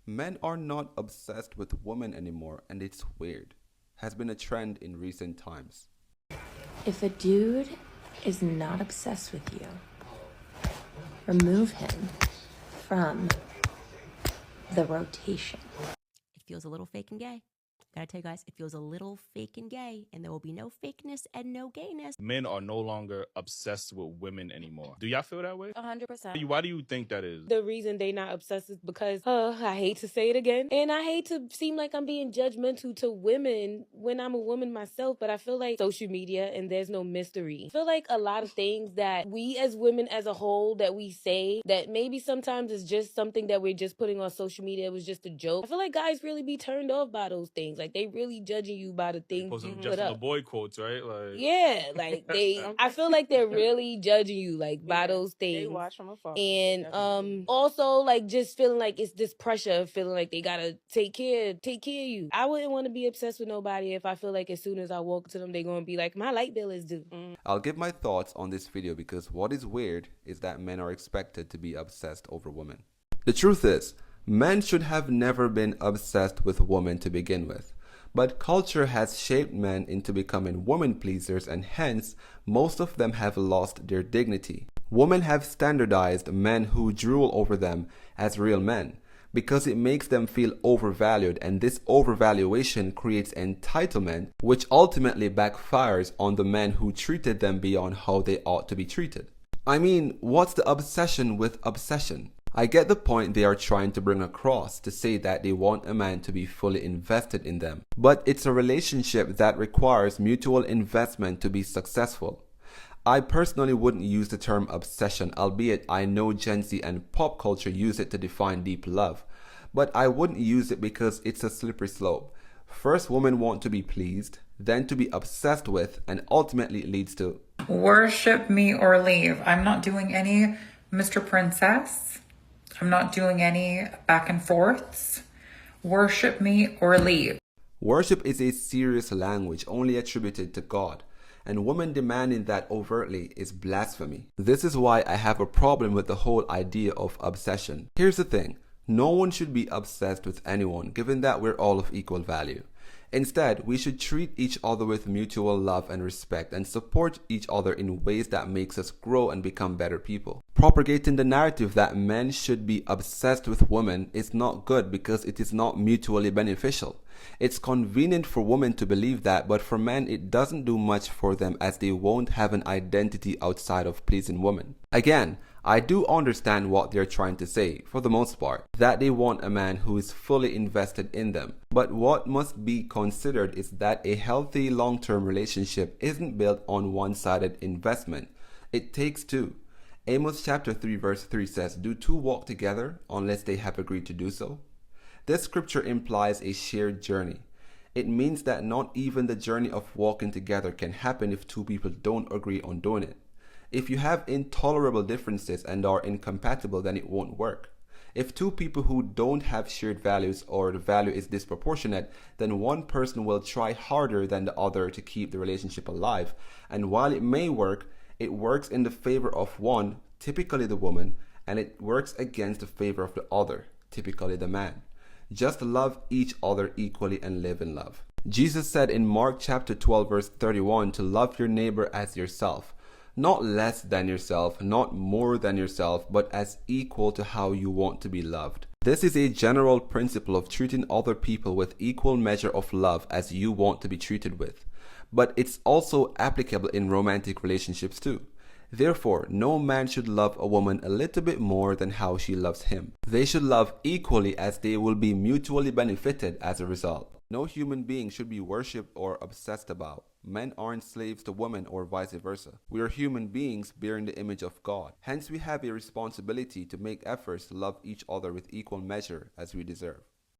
Men are not obsessed with women anymore, and it's weird. Has been a trend in recent times. If a dude is not obsessed with you, remove him from the rotation. It feels a little fake and gay. Gotta tell you guys, it feels a little fake and gay, and there will be no fakeness and no gayness. Men are no longer obsessed with women anymore. Do y'all feel that way? 100%. Why do you think that is? The reason they not obsessed is because, I hate to say it again, and I hate to seem like I'm being judgmental to women when I'm a woman myself, but I feel like social media and there's no mystery. I feel like a lot of things that we as women as a whole that we say that maybe sometimes is just something that we're just putting on social media. It was just a joke. I feel like guys really be turned off by those things. Like they really judging you by the things you put Just up. the boy quotes, right? Like Yeah, like I feel like they're really judging you like by those things. They watch from afar. And also like just feeling like it's this pressure of feeling like they gotta take care of you. I wouldn't want to be obsessed with nobody if I feel like as soon as I walk to them, they're gonna be like, my light bill is due. I'll give my thoughts on this video because what is weird is that men are expected to be obsessed over women. The truth is, men should have never been obsessed with women to begin with. But culture has shaped men into becoming woman pleasers, and hence, most of them have lost their dignity. Women have standardized men who drool over them as real men because it makes them feel overvalued, and this overvaluation creates entitlement, which ultimately backfires on the men who treated them beyond how they ought to be treated. I mean, what's the obsession with obsession? I get the point they are trying to bring across to say that they want a man to be fully invested in them. But it's a relationship that requires mutual investment to be successful. I personally wouldn't use the term obsession, albeit I know Gen Z and pop culture use it to define deep love. But I wouldn't use it because it's a slippery slope. First, women want to be pleased, then to be obsessed with, and ultimately it leads to worship me or leave. I'm not doing any Mr. Princess. I'm not doing any back and forths. Worship me or leave. Worship is a serious language only attributed to God, and women demanding that overtly is blasphemy. This is why I have a problem with the whole idea of obsession. Here's the thing, no one should be obsessed with anyone given that we're all of equal value. Instead, we should treat each other with mutual love and respect and support each other in ways that makes us grow and become better people. Propagating the narrative that men should be obsessed with women is not good because it is not mutually beneficial. It's convenient for women to believe that, but for men it doesn't do much for them as they won't have an identity outside of pleasing women. Again, I do understand what they're trying to say, for the most part, that they want a man who is fully invested in them. But what must be considered is that a healthy long-term relationship isn't built on one-sided investment. It takes two. Amos chapter 3 verse 3 says, "Do two walk together unless they have agreed to do so?" This scripture implies a shared journey. It means that not even the journey of walking together can happen if two people don't agree on doing it. If you have intolerable differences and are incompatible, then it won't work. If two people who don't have shared values or the value is disproportionate, then one person will try harder than the other to keep the relationship alive. And while it may work, it works in the favor of one, typically the woman, and it works against the favor of the other, typically the man. Just love each other equally and live in love. Jesus said in Mark chapter 12 verse 31 to love your neighbor as yourself. Not less than yourself, not more than yourself, but as equal to how you want to be loved. This is a general principle of treating other people with equal measure of love as you want to be treated with. But it's also applicable in romantic relationships too. Therefore, no man should love a woman a little bit more than how she loves him. They should love equally as they will be mutually benefited as a result. No human being should be worshipped or obsessed about. Men aren't slaves to women or vice versa. We are human beings bearing the image of God. Hence we have a responsibility to make efforts to love each other with equal measure as we deserve.